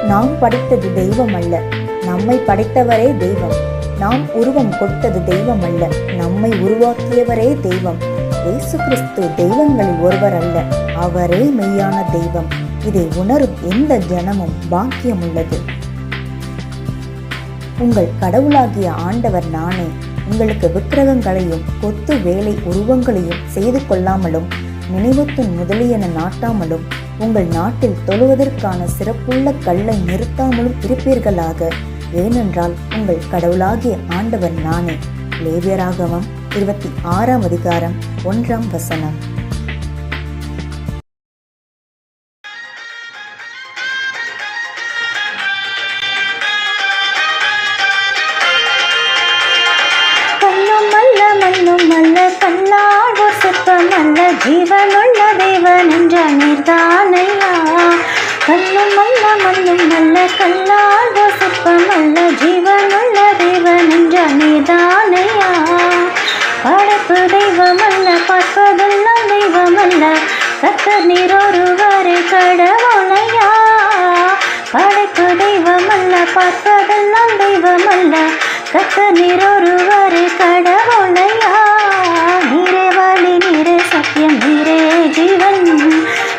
நாம் படைத்தது தெய்வம் அல்ல, நம்மை படைத்தவரே தெய்வம். நாம் உருவம் கொடுத்தது தெய்வம் அல்ல, நம்மை உருவாக்கியவரே தெய்வம். இயேசு கிறிஸ்து தெய்வங்களில் ஒருவர் அல்ல, அவரே மெய்யான தெய்வம். இதை உணரும் எந்த ஜனமும் பாக்கியம் உள்ளது. உங்கள் கடவுளாகிய ஆண்டவர் நானே. உங்களுக்கு விக்கிரகங்களையும் கொத்து வேலை உருவங்களையும் செய்து கொள்ளாமலும் நினைவுத்தின் முதலியன நாட்டாமலும் உங்கள் நாட்டில் தொழுவதற்கான சிறப்புள்ள கல்லை நிறுத்தாமலும் இருப்பீர்களாக. ஏனென்றால் உங்கள் கடவுளாகிய ஆண்டவர் நானே. லேவியராகமம் 26ஆம் அதிகாரம் 1ஆம் வசனம். மண்ணும் அல்ல கல்லாகோ சிற்பம் அல்ல, ஜீவனுள்ள தேவன் என்ற நீர்தானையா. கல்லும் அல்ல மண்ணும் அல்ல கல்லாகோ சிற்பம் அல்ல, ஜீவனுள்ள தேவன் என்ற நீர்தானையா. படைப்பு தெய்வம் அல்ல, பார்ப்பதெல்லாம் தெய்வம் அல்ல, கர்த்தர் நீர் ஒருவரே கடவுளையா. படைப்பு தெய்வம் அல்ல, பார்ப்பதெல்லாம் தெய்வம் அல்ல, கர்த்தர் நீர் ஒருவரே கடவுளையா. நீரே வழி, நீரே சத்தியம், நீரே ஜீவன்,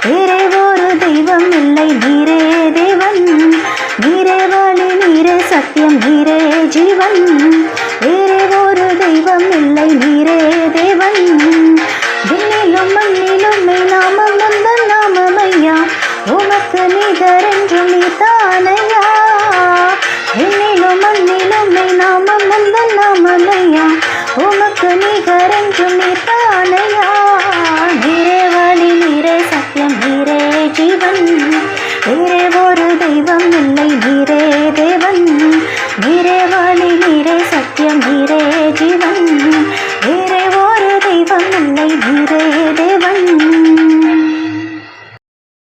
வேறே ஒரு தெய்வம் இல்லை, நீரே தேவன். நீரே வழி, நீரே சத்தியம், நீரே ஜீவன், வேறே ஒரு தெய்வம் இல்லை, நீரே தேவன். விண்ணிலும் மண்ணிலும் நாமம் வந்த நாமமையா, உமக்கு நிகரென்றும் நீதானையா. விண்ணிலும் மண்ணிலும் நாமம் வந்த நாமமையா, உமக்கு நிகரென்றும் நீதானையா. நீரே வழி, நீரே சத்தியம், நீரே ஜீவன், வேறே ஒரு தெய்வம் இல்லை, நீரே தேவன். நீரே வழி, நீரே சத்தியம், நீரே ஜீவன், வேறே ஒரு தெய்வம் இல்லை, நீரே